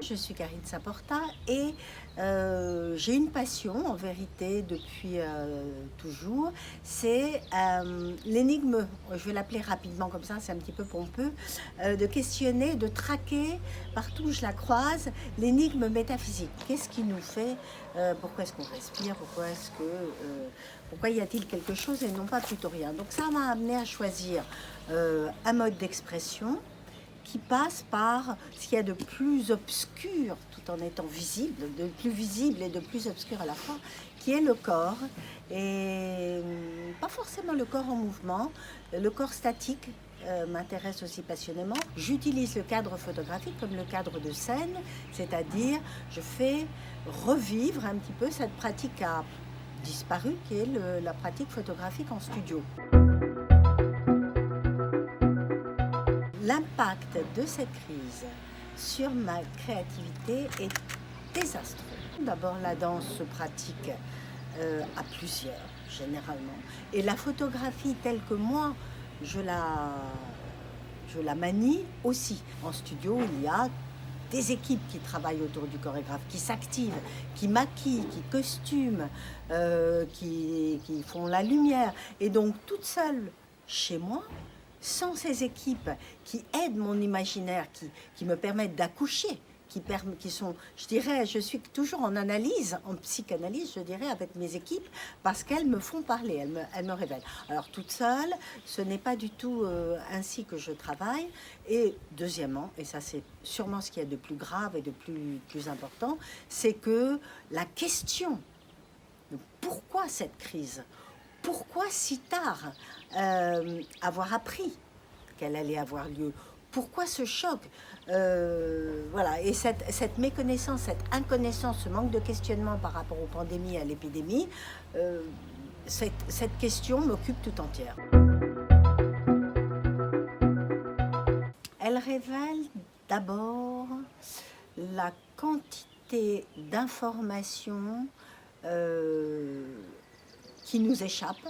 Je suis Karine Saporta et j'ai une passion en vérité depuis toujours, c'est l'énigme, je vais l'appeler rapidement comme ça, c'est un petit peu pompeux, de questionner, de traquer partout où je la croise, l'énigme métaphysique. Qu'est-ce qui nous fait, pourquoi est-ce qu'on respire, pourquoi y a-t-il quelque chose et non pas plutôt rien. Donc ça m'a amené à choisir un mode d'expression qui passe par ce qu'il y a de plus obscur tout en étant visible, de plus visible et de plus obscur à la fois, qui est le corps. Et pas forcément le corps en mouvement, le corps statique m'intéresse aussi passionnément. J'utilise le cadre photographique comme le cadre de scène, c'est-à-dire je fais revivre un petit peu cette pratique qui a disparu, qui est la pratique photographique en studio. L'impact de cette crise sur ma créativité est désastreux. D'abord, la danse se pratique à plusieurs, généralement. Et la photographie telle que moi, je la manie aussi. En studio, il y a des équipes qui travaillent autour du chorégraphe, qui s'activent, qui maquillent, qui costument, qui font la lumière. Et donc, toute seule, chez moi, sans ces équipes qui aident mon imaginaire, qui me permettent d'accoucher, qui sont, je dirais, je suis toujours en analyse, en psychanalyse, je dirais, avec mes équipes, parce qu'elles me font parler, elles me révèlent. Alors, toute seule, ce n'est pas du tout ainsi que je travaille. Et deuxièmement, et ça c'est sûrement ce qu'il y a de plus grave et de plus important, c'est que la question de pourquoi cette crise, pourquoi si tard avoir appris qu'elle allait avoir lieu? Pourquoi ce choc? Voilà, et cette méconnaissance, cette inconnaissance, ce manque de questionnement par rapport aux pandémies et à l'épidémie, cette question m'occupe tout entière. Elle révèle d'abord la quantité d'informations qui nous échappent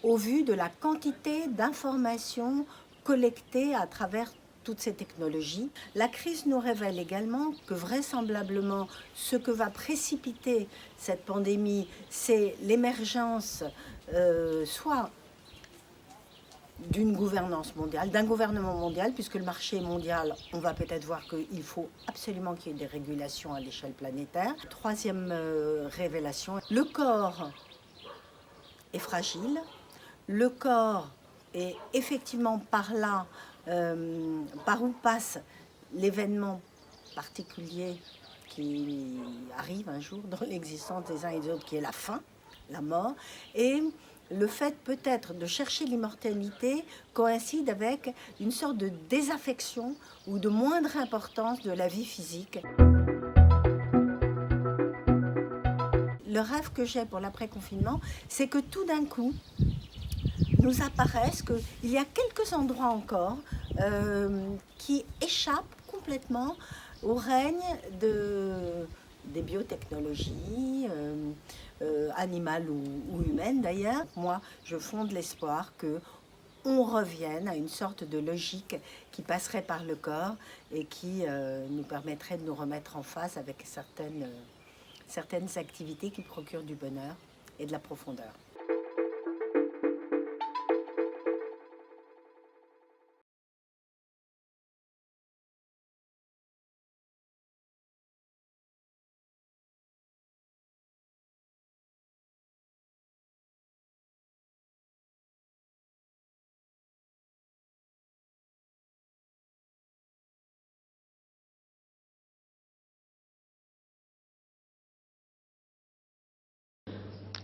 au vu de la quantité d'informations collectées à travers toutes ces technologies. La crise nous révèle également que vraisemblablement ce que va précipiter cette pandémie, c'est l'émergence soit d'une gouvernance mondiale, d'un gouvernement mondial, puisque le marché mondial, on va peut-être voir qu'il faut absolument qu'il y ait des régulations à l'échelle planétaire. Troisième révélation, le corps est fragile, le corps est effectivement par là, par où passe l'événement particulier qui arrive un jour dans l'existence des uns et des autres, qui est la fin, la mort, et le fait peut-être de chercher l'immortalité coïncide avec une sorte de désaffection ou de moindre importance de la vie physique. Le rêve que j'ai pour l'après-confinement, c'est que tout d'un coup, nous apparaisse qu'il y a quelques endroits encore qui échappent complètement au règne des biotechnologies, animales ou humaines d'ailleurs. Moi, je fonde l'espoir qu'on revienne à une sorte de logique qui passerait par le corps et qui nous permettrait de nous remettre en phase avec certaines activités qui procurent du bonheur et de la profondeur.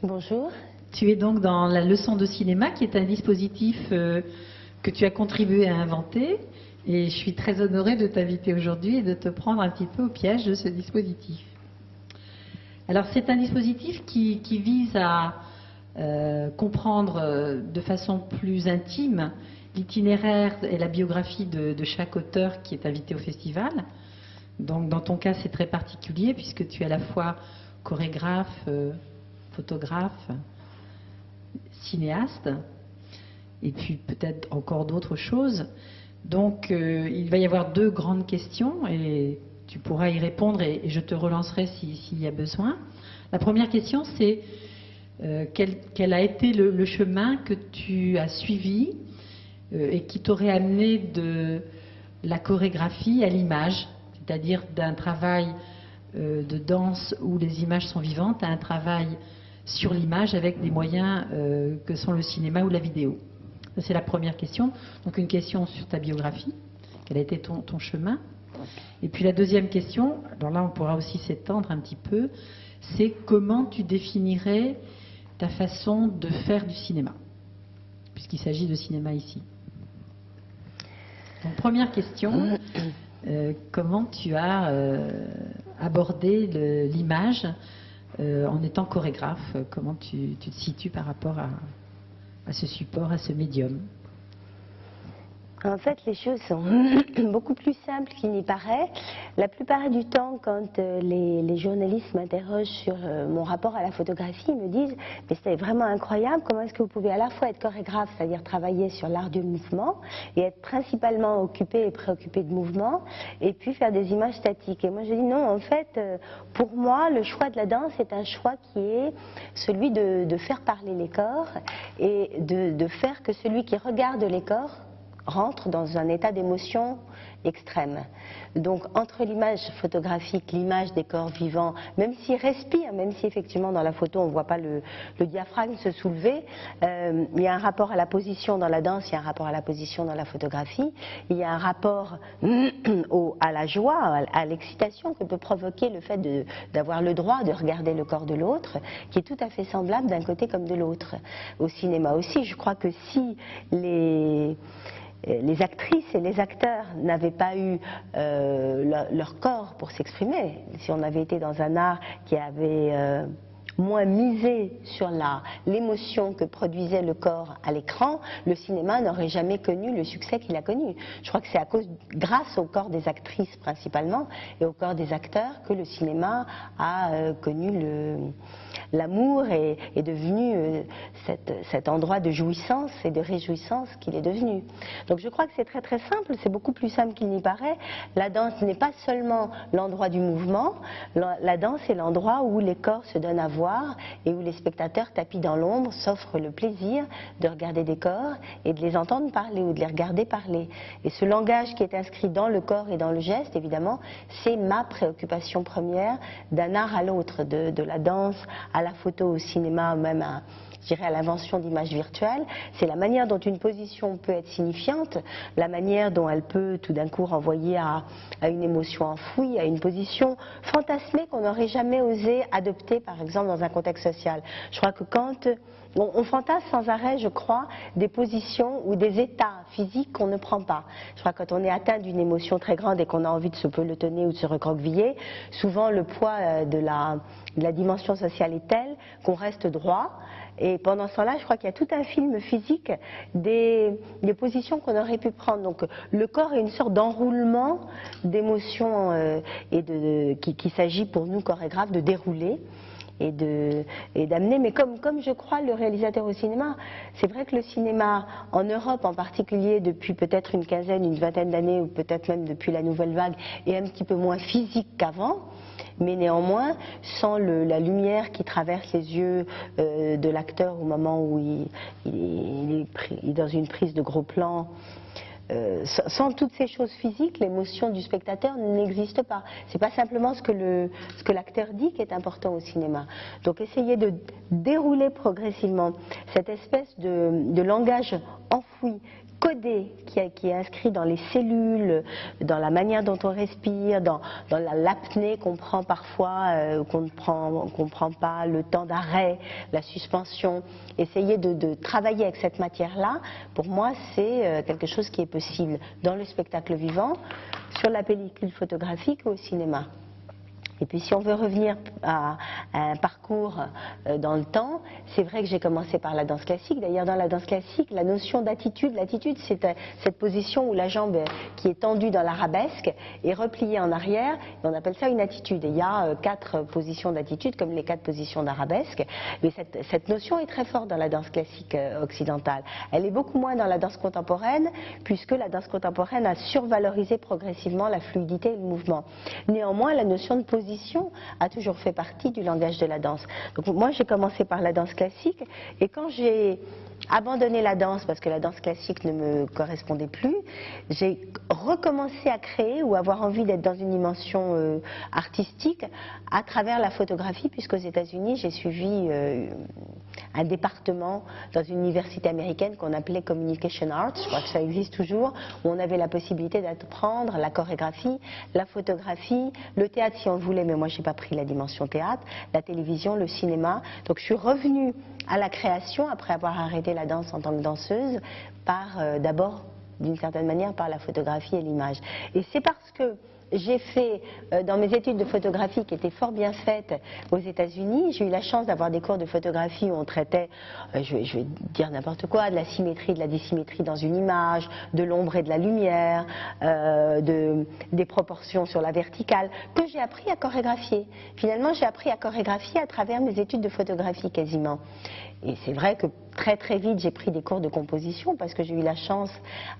Bonjour. Tu es donc dans la leçon de cinéma, qui est un dispositif que tu as contribué à inventer. Et je suis très honorée de t'inviter aujourd'hui et de te prendre un petit peu au piège de ce dispositif. Alors c'est un dispositif qui vise à comprendre de façon plus intime l'itinéraire et la biographie de chaque auteur qui est invité au festival. Donc dans ton cas c'est très particulier puisque tu es à la fois chorégraphe, photographe, cinéaste, et puis peut-être encore d'autres choses. Donc il va y avoir deux grandes questions, et tu pourras y répondre et je te relancerai s'il y a besoin. La première question, c'est quel a été le chemin que tu as suivi et qui t'aurait amené de la chorégraphie à l'image, c'est-à-dire d'un travail de danse où les images sont vivantes à un travail sur l'image avec des moyens que sont le cinéma ou la vidéo. Ça, c'est la première question. Donc une question sur ta biographie, quel a été ton chemin. Et puis la deuxième question, alors là on pourra aussi s'étendre un petit peu, c'est comment tu définirais ta façon de faire du cinéma, puisqu'il s'agit de cinéma ici. Donc première question, comment tu as abordé l'image en étant chorégraphe, comment tu te situes par rapport à ce support, à ce médium? En fait, les choses sont beaucoup plus simples qu'il n'y paraît. La plupart du temps, quand les journalistes m'interrogent sur mon rapport à la photographie, ils me disent « Mais c'est vraiment incroyable, comment est-ce que vous pouvez à la fois être chorégraphe, c'est-à-dire travailler sur l'art du mouvement, et être principalement occupé et préoccupé de mouvement, et puis faire des images statiques ?» Et moi je dis non, en fait, pour moi, le choix de la danse est un choix qui est celui de faire parler les corps, et de faire que celui qui regarde les corps rentre dans un état d'émotion extrême. Donc entre l'image photographique, l'image des corps vivants, même s'ils respirent, même si effectivement dans la photo on ne voit pas le diaphragme se soulever, il y a un rapport à la position dans la danse, il y a un rapport à la position dans la photographie, il y a un rapport à la joie, à l'excitation que peut provoquer le fait d'avoir le droit de regarder le corps de l'autre, qui est tout à fait semblable d'un côté comme de l'autre. Au cinéma aussi, je crois que si les actrices et les acteurs n'avaient pas eu leur corps pour s'exprimer, si on avait été dans un art qui avait moins misé sur l'émotion que produisait le corps à l'écran, le cinéma n'aurait jamais connu le succès qu'il a connu. Je crois que c'est grâce au corps des actrices principalement et au corps des acteurs que le cinéma a connu l'amour et est devenu cet endroit de jouissance et de réjouissance qu'il est devenu. Donc je crois que c'est très très simple, c'est beaucoup plus simple qu'il n'y paraît. La danse n'est pas seulement l'endroit du mouvement, la danse est l'endroit où les corps se donnent à voir et où les spectateurs tapis dans l'ombre s'offrent le plaisir de regarder des corps et de les entendre parler ou de les regarder parler. Et ce langage qui est inscrit dans le corps et dans le geste, évidemment, c'est ma préoccupation première d'un art à l'autre, de la danse à la photo, au cinéma, même je dirais à l'invention d'images virtuelles. C'est la manière dont une position peut être signifiante, la manière dont elle peut tout d'un coup renvoyer à une émotion enfouie, à une position fantasmée qu'on n'aurait jamais osé adopter, par exemple, dans un contexte social. Je crois que quand on fantasme sans arrêt, je crois, des positions ou des états physiques qu'on ne prend pas. Je crois que quand on est atteint d'une émotion très grande et qu'on a envie de se pelotonner ou de se recroqueviller, souvent le poids de la dimension sociale est tel qu'on reste droit. Et pendant ce temps-là, je crois qu'il y a tout un film physique des positions qu'on aurait pu prendre. Donc le corps est une sorte d'enroulement d'émotions qu'il s'agit pour nous chorégraphes de dérouler et d'amener. Mais comme je crois le réalisateur au cinéma, c'est vrai que le cinéma en Europe en particulier depuis peut-être une quinzaine, une vingtaine d'années ou peut-être même depuis la nouvelle vague est un petit peu moins physique qu'avant. Mais néanmoins, sans la lumière qui traverse les yeux de l'acteur au moment où il est dans une prise de gros plan, sans toutes ces choses physiques, l'émotion du spectateur n'existe pas. C'est pas simplement ce que l'acteur dit qui est important au cinéma. Donc essayer de dérouler progressivement cette espèce de langage enfoui, codé, qui est inscrit dans les cellules, dans la manière dont on respire, dans l'apnée qu'on prend parfois, qu'on ne prend pas, le temps d'arrêt, la suspension. Essayer de travailler avec cette matière-là, pour moi, c'est quelque chose qui est possible dans le spectacle vivant, sur la pellicule photographique ou au cinéma. Et puis si on veut revenir à un parcours dans le temps, c'est vrai que j'ai commencé par la danse classique. D'ailleurs dans la danse classique, la notion d'attitude, l'attitude c'est cette position où la jambe qui est tendue dans l'arabesque est repliée en arrière, et on appelle ça une attitude. Et il y a 4 positions d'attitude comme les 4 positions d'arabesque, mais cette notion est très forte dans la danse classique occidentale. Elle est beaucoup moins dans la danse contemporaine, puisque la danse contemporaine a survalorisé progressivement la fluidité et le mouvement. Néanmoins, la notion de position a toujours fait partie du langage de la danse. Donc moi j'ai commencé par la danse classique, et quand j'ai abandonné la danse parce que la danse classique ne me correspondait plus, j'ai recommencé à créer ou avoir envie d'être dans une dimension artistique à travers la photographie, puisqu'aux États-Unis j'ai suivi un département dans une université américaine qu'on appelait Communication Arts, je crois que ça existe toujours, où on avait la possibilité d'apprendre la chorégraphie, la photographie, le théâtre si on le voulait, mais moi j'ai pas pris la dimension théâtre, la télévision, le cinéma. Donc je suis revenue à la création après avoir arrêté la danse en tant que danseuse par d'abord d'une certaine manière par la photographie et l'image. Et c'est parce que j'ai fait, dans mes études de photographie qui étaient fort bien faites aux États-Unis, j'ai eu la chance d'avoir des cours de photographie où on traitait, je vais dire n'importe quoi, de la symétrie, de la dissymétrie dans une image, de l'ombre et de la lumière, des proportions sur la verticale, que j'ai appris à chorégraphier. Finalement, j'ai appris à chorégraphier à travers mes études de photographie quasiment. Et c'est vrai que très très vite j'ai pris des cours de composition parce que j'ai eu la chance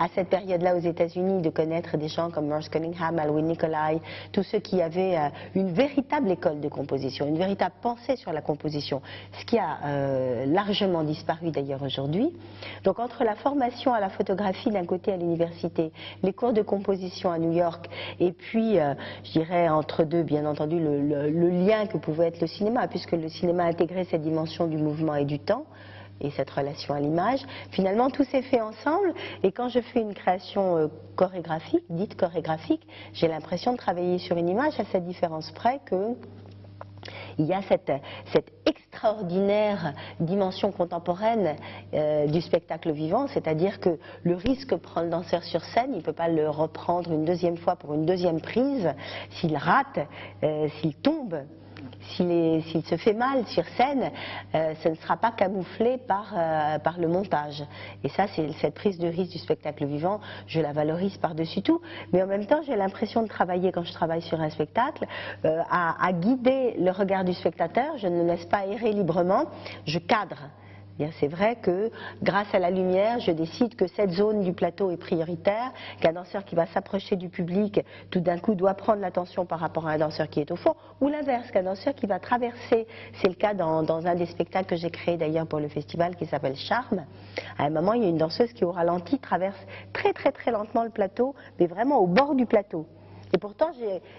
à cette période-là aux États-Unis de connaître des gens comme Merce Cunningham, Alwyn Nicolai, tous ceux qui avaient une véritable école de composition, une véritable pensée sur la composition, ce qui a largement disparu d'ailleurs aujourd'hui. Donc entre la formation à la photographie d'un côté à l'université, les cours de composition à New York et puis je dirais entre deux bien entendu le lien que pouvait être le cinéma, puisque le cinéma intégrait cette dimension du mouvement et du temps et cette relation à l'image, finalement tout s'est fait ensemble, et quand je fais une création chorégraphique, dite chorégraphique, j'ai l'impression de travailler sur une image à cette différence près que il y a cette extraordinaire dimension contemporaine du spectacle vivant, c'est-à-dire que le risque que prend le danseur sur scène, il ne peut pas le reprendre une deuxième fois pour une deuxième prise, s'il rate, s'il tombe, s'il se fait mal sur scène, ce ne sera pas camouflé par le montage. Et ça, c'est cette prise de risque du spectacle vivant, je la valorise par-dessus tout. Mais en même temps, j'ai l'impression de travailler, quand je travaille sur un spectacle, à guider le regard du spectateur. Je ne le laisse pas errer librement, je cadre. C'est vrai que grâce à la lumière, je décide que cette zone du plateau est prioritaire, qu'un danseur qui va s'approcher du public, tout d'un coup, doit prendre l'attention par rapport à un danseur qui est au fond, ou l'inverse, qu'un danseur qui va traverser, c'est le cas dans un des spectacles que j'ai créé d'ailleurs pour le festival qui s'appelle Charme. À un moment, il y a une danseuse qui au ralenti traverse très très très lentement le plateau, mais vraiment au bord du plateau. Et pourtant,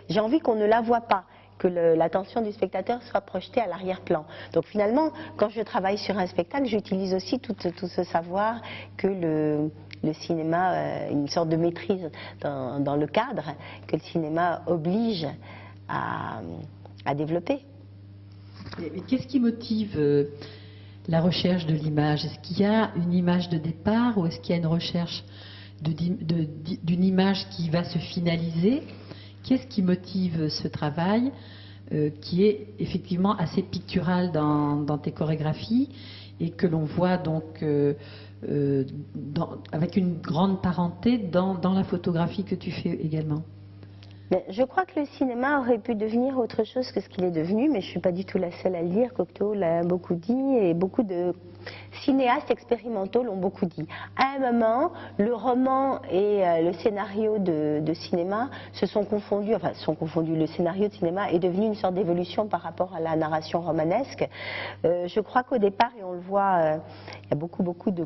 j'ai envie qu'on ne la voit pas, que l'attention du spectateur soit projetée à l'arrière-plan. Donc finalement, quand je travaille sur un spectacle, j'utilise aussi tout ce savoir que le cinéma, une sorte de maîtrise dans le cadre, que le cinéma oblige à développer. Qu'est-ce qui motive la recherche de l'image? Est-ce qu'il y a une image de départ ou est-ce qu'il y a une recherche d'une image qui va se finaliser? Qu'est-ce qui motive ce travail qui est effectivement assez pictural dans tes chorégraphies et que l'on voit donc avec une grande parenté dans la photographie que tu fais également? Mais je crois que le cinéma aurait pu devenir autre chose que ce qu'il est devenu, mais je ne suis pas du tout la seule à le dire. Cocteau l'a beaucoup dit et beaucoup de cinéastes expérimentaux l'ont beaucoup dit. À un moment, le roman et le scénario de cinéma se sont confondus, enfin se sont confondus. Le scénario de cinéma est devenu une sorte d'évolution par rapport à la narration romanesque. Je crois qu'au départ, et on le voit, il y a beaucoup de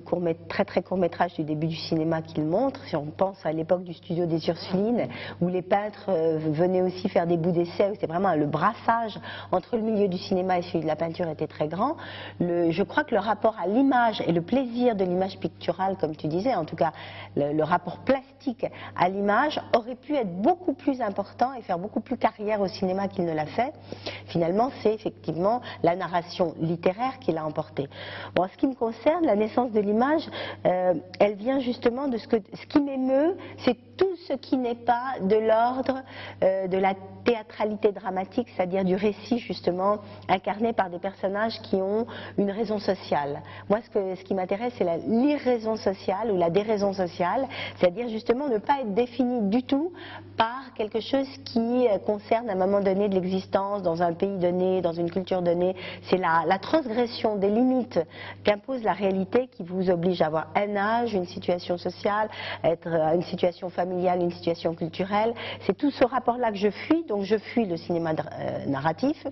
très très courts métrages du début du cinéma qui le montrent. Si on pense à l'époque du studio des Ursulines, où les peintres venaient aussi faire des bouts d'essai, où c'est vraiment le brassage entre le milieu du cinéma et celui de la peinture était très grand. Je crois que le rapport à l'image et le plaisir de l'image picturale, comme tu disais, en tout cas le rapport plastique à l'image aurait pu être beaucoup plus important et faire beaucoup plus carrière au cinéma qu'il ne l'a fait. Finalement, c'est effectivement la narration littéraire qui l'a emporté. Bon, en ce qui me concerne, la naissance de l'image, elle vient justement de ce qui m'émeut, c'est tout ce qui n'est pas de l'ordre de la théâtralité dramatique, c'est-à-dire du récit justement incarné par des personnages qui ont une raison sociale. Moi, ce qui m'intéresse, c'est l'irraison sociale ou la déraison sociale, c'est-à-dire justement ne pas être défini du tout par quelque chose qui concerne à un moment donné de l'existence, dans un pays donné, dans une culture donnée. C'est la transgression des limites qu'impose la réalité qui vous oblige à avoir un âge, une situation sociale, une situation familiale, une situation culturelle. C'est tout ce rapport-là que je fuis, donc je fuis le cinéma narratif.